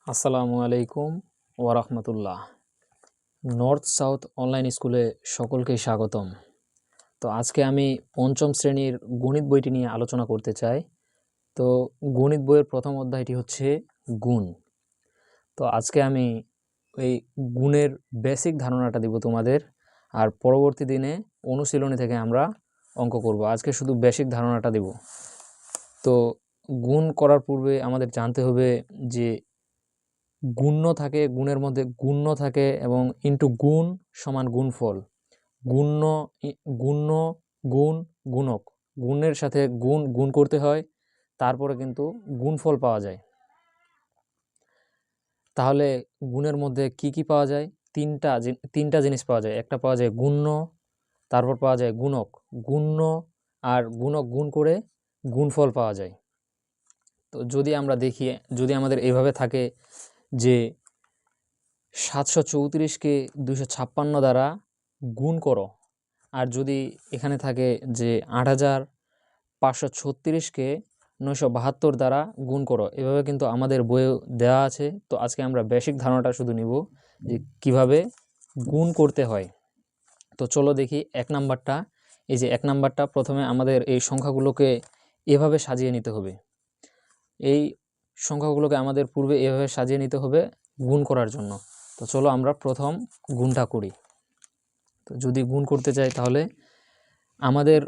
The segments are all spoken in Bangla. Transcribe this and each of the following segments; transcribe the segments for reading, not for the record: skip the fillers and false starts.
আসসালামু আলাইকুম ওয়া রাহমাতুল্লাহ। নর্থ সাউথ অনলাইন স্কুলে সকলকেই স্বাগতম। তো আজকে আমি পঞ্চম শ্রেণীর গণিত বইটি নিয়ে আলোচনা করতে চাই। তো গণিত বইয়ের প্রথম অধ্যায়টি হচ্ছে গুণ। তো আজকে আমি এই গুণের বেসিক ধারণাটা দিব তোমাদের, আর পরবর্তী দিনে অনুশীলনী থেকে আমরা অঙ্ক করব। আজকে শুধু বেসিক ধারণাটা দিব। তো গুণ করার পূর্বে আমাদের জানতে হবে যে গুণ্য থাকে, গুণের মধ্যে গুণ্য থাকে এবং ইনটু গুণ সমান গুণফল। গুণ্য গুণ্য গুণ গুণক, গুণের সাথে গুণ গুণ করতে হয়, তারপরে কিন্তু গুণফল পাওয়া যায়। তাহলে গুণের মধ্যে কি কি পাওয়া যায়? তিনটা জিনিস পাওয়া যায়। একটা পাওয়া যায় গুণ্য, তারপর পাওয়া যায় গুণক। গুণ্য আর গুণক গুণ করে গুণফল পাওয়া যায়। তো যদি আমরা দেখি, যদি আমাদের এইভাবে থাকে যে 734কে 256 দ্বারা গুণ করো, আর যদি এখানে থাকে যে 8536কে 972 দ্বারা গুণ করো, এভাবে কিন্তু আমাদের বইয়ে দেওয়া আছে। তো আজকে আমরা বেসিক ধারণাটা শুধু নিব যে কিভাবে গুণ করতে হয়। তো চলো দেখি এক নাম্বারটা। এই যে এক নাম্বারটা, প্রথমে আমাদের এই সংখ্যাগুলোকে এভাবে সাজিয়ে নিতে হবে। এই সংখ্যাগুলোকে আমাদের পূর্বে এভাবে সাজিয়ে নিতে হবে গুণ করার জন্য। তো চলো আমরা প্রথম গুণটা করি। তো যদি গুণ করতে চাই তাহলে আমাদের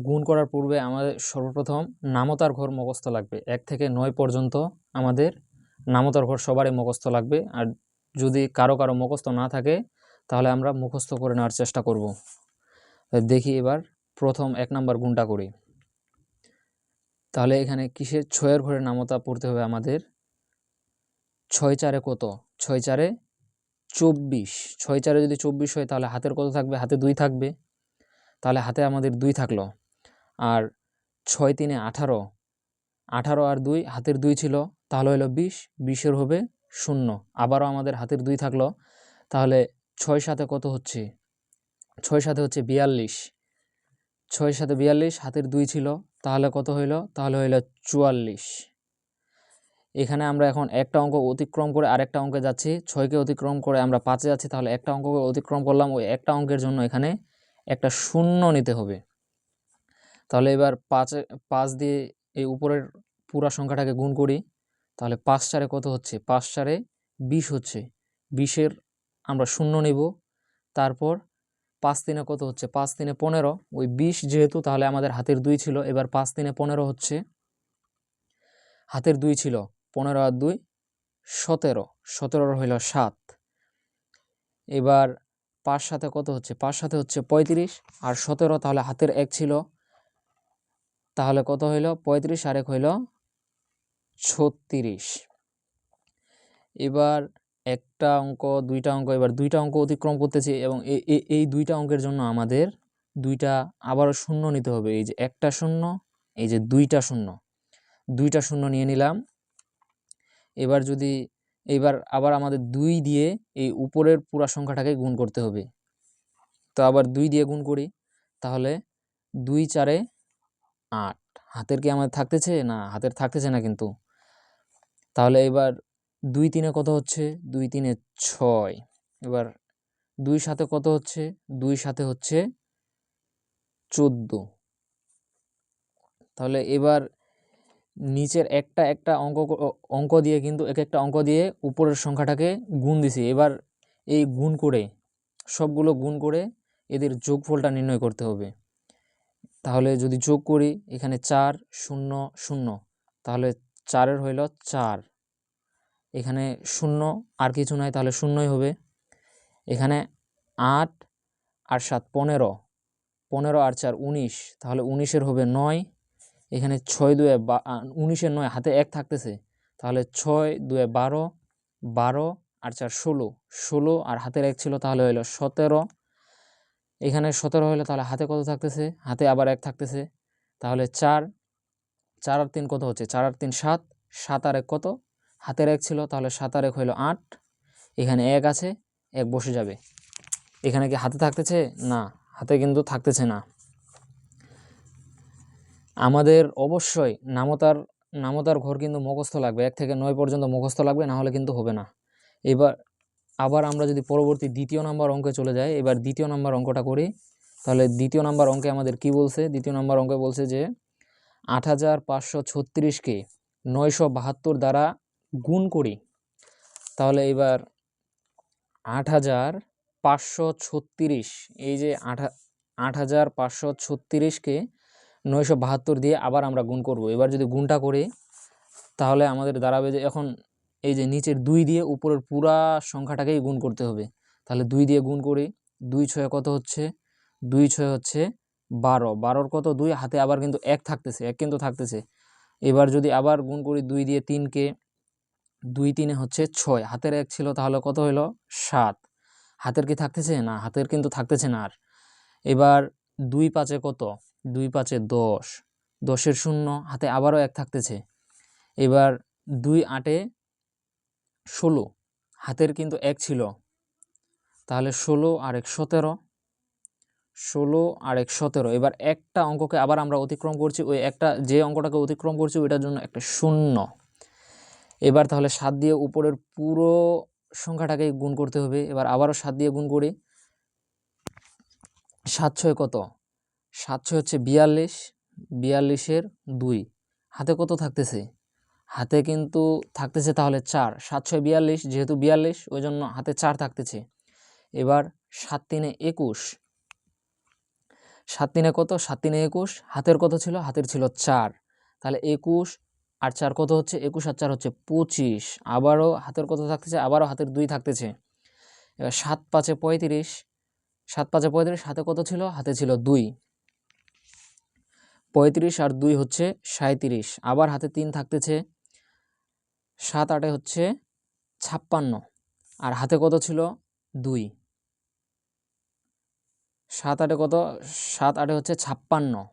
গুণ করার পূর্বে আমাদের সর্বপ্রথম নামতার ঘর মুখস্থ লাগবে। 1 থেকে 9 পর্যন্ত আমাদের নামতার ঘর সবারই মুখস্থ লাগবে। আর যদি কারো মুখস্থ না থাকে তাহলে আমরা মুখস্থ করে নেওয়ার চেষ্টা করব। দেখি এবার প্রথম 1 নাম্বার গুণটা করি। তাহলে এখানে কিসের 6-এর ঘরের নামতা পড়তে হবে আমাদের। 6 4 কত? 6 4 24। 6 4 যদি 24 হয় তাহলে হাতের কত থাকবে? হাতে 2 থাকবে। তাহলে হাতে আমাদের 2 থাকলো। আর 6 3 18, 18 আর 2 হাতের 2 ছিল, তাহলে হলো 20, 20-এর হবে 0। আবারও আমাদের হাতের 2 থাকলো, তাহলে 6 7 কত হচ্ছে? 6 7 হচ্ছে 42। 6 7 42, হাতের 2 ছিল, তাহলে কত হইল? তাহলে হইল 44। এখানে আমরা এখন একটা অঙ্ক অতিক্রম করে আরেকটা অঙ্কে যাচ্ছি। 6কে অতিক্রম করে আমরা 5-এ যাচ্ছি, তাহলে একটা অঙ্ককে অতিক্রম করলাম। ওই একটা অঙ্কের জন্য এখানে একটা 0 নিতে হবে। তাহলে এবার 5 দিয়ে এই উপরের পুরা সংখ্যাটাকে গুণ করি। তাহলে 5 4 কত হচ্ছে? 5 4 20 হচ্ছে। 20-এর আমরা 0 নিব। তারপর 5 3 কত হচ্ছে? 5 3 15। ওই 20 যেহেতু, তাহলে আমাদের হাতের 2 ছিল, এবার 5 3 15 হচ্ছে। হাতের 2 ছিল, 15 আর 2 17, 17 হইল 7। এবার 5 7 কত হচ্ছে? 5 7 হচ্ছে 35 আর 17, তাহলে হাতের 1 ছিল, তাহলে কত হইল? 35 আর 1 হইল 36। এবার একটা অঙ্ক, দুইটা অঙ্ক, এবার দুইটা অঙ্ক অতিক্রম করতেছি এবং এই দুইটা অঙ্কের জন্য আমাদের দুইটা আবারও 0 নিতে হবে। এই যে একটা 0, এই যে দুইটা 0, দুইটা 0 নিয়ে নিলাম। এবার আবার আমাদের 2 দিয়ে এই উপরের পুরা সংখ্যাটাকে গুণ করতে হবে। তো আবার 2 দিয়ে গুণ করি, তাহলে 2 4 8। হাতের কি আমাদের থাকতেছে? না, হাতের থাকতেছে না কিন্তু। তাহলে এবার 2 3 কত হচ্ছে? 2 3 6। এবার 2 7 কত হচ্ছে? 2 7 হচ্ছে 14। তাহলে এবার নিচের একটা অঙ্ক দিয়ে কিন্তু এক একটা অঙ্ক দিয়ে উপরের সংখ্যাটাকে গুণ দিছি। এবার এই গুণ করে, সবগুলো গুণ করে এদের যোগফলটা নির্ণয় করতে হবে। তাহলে যদি যোগ করি, এখানে 4 0 0, তাহলে 4-এর হইল 4। এখানে 0 আর কিছু নাই, তাহলে 0ই হবে। এখানে 8 আর 7 15, 15 আর 4 19, তাহলে 19-এর হবে 9। এখানে 6 2 19-এর 9, হাতে 1 থাকতেছে, তাহলে 6 2 12, 12 আর 4 16, 16 আর হাতের 1 ছিল, তাহলে হইল 17। এখানে 17 হইলো, তাহলে হাতে কত থাকতেছে? হাতে আবার 1 থাকতেছে, তাহলে 4। 4 আর 3 কত হচ্ছে? 4 আর 3 7, 7 আর 1 কত? হাতের 1 ছিল, তাহলে 7 আর 1 হইল 8। এখানে 1 আছে, 1 বসে যাবে। এখানে কি হাতে থাকতেছে? না, হাতে কিন্তু থাকতেছে না। আমাদের অবশ্যই নামতার ঘর কিন্তু মুখস্থ লাগবে, 1 থেকে 9 পর্যন্ত মুখস্থ লাগবে, না হলে কিন্তু হবে না। এবার আবার আমরা যদি পরবর্তী দ্বিতীয় নাম্বার অঙ্কে চলে যাই, এবার দ্বিতীয় নাম্বার অঙ্কটা করি। তাহলে দ্বিতীয় নাম্বার অঙ্কে আমাদের কি বলছে? দ্বিতীয় নাম্বার অঙ্কে বলছে যে 8536কে 972 দ্বারা গুণ করি। তাহলে এবার 8536, এই যে 8536কে 972 দিয়ে আবার আমরা গুণ করব। এবার যদি গুণটা করি তাহলে আমাদের দাঁড়াবে যে, এখন এই যে নিচের 2 দিয়ে উপরের পুরা সংখ্যাটাকেই গুণ করতে হবে। তাহলে 2 দিয়ে গুণ করি, 2 ছয় কত হচ্ছে? 2 ছয় হচ্ছে 12, 12-র কত 2, হাতে আবার কিন্তু 1 থাকতেছে, 1 কিন্তু থাকতেছে। এবার যদি আবার গুণ করি 2 দিয়ে 3কে, 2 3-এ হচ্ছে 6, হাতের 1 ছিল, তাহলে কত হলো? 7। হাতের কি থাকতেছে? না, হাতের কিন্তু থাকতেছে না আর। এবার 2 5-এ কত? 2 5-এ 10, 10-এর 0, হাতে আবারও 1 থাকতেছে। এবার 2 8-এ 16, হাতের কিন্তু 1 ছিল, তাহলে 16 আর 1 17, 16 আর 1 17। এবার একটা অঙ্ককে আবার আমরা অতিক্রম করছি, ওই একটা যে অঙ্কটাকে অতিক্রম করছি ওইটার জন্য একটা 0। এবার তাহলে 7 দিয়ে উপরের পুরো সংখ্যাটাকে গুণ করতে হবে। এবার আবারও 7 দিয়ে গুণ করি, 7 6 কত? 7 6 হচ্ছে 42, 42-এর 2, হাতে কত থাকতেছে? হাতে কিন্তু থাকতেছে তাহলে 4, 7 6 42, যেহেতু 42 ওই জন্য হাতে 4 থাকতেছে। এবার 7 3-এ 21, 7 3-এ কত? 7 3-এ 21, হাতের কত ছিল? হাতের ছিল 4, তাহলে 21 আর 4 কত হচ্ছে? 21 আর 4 হচ্ছে 25, আবারও হাতের কত থাকতেছে? আবারও হাতের 2 থাকতেছে। এবার 7 5-এ 35, 7 5-এ 35, হাতে কত ছিল? হাতে ছিল 2, 35 আর 2 হচ্ছে 37, আবার হাতে 3 থাকতেছে। 7 8-এ হচ্ছে 56, আর হাতে কত ছিল? 2, 7 8-এ কত? 7 8-এ হচ্ছে 56,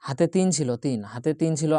হাতে 3 ছিল, 3, হাতে 3 ছিল,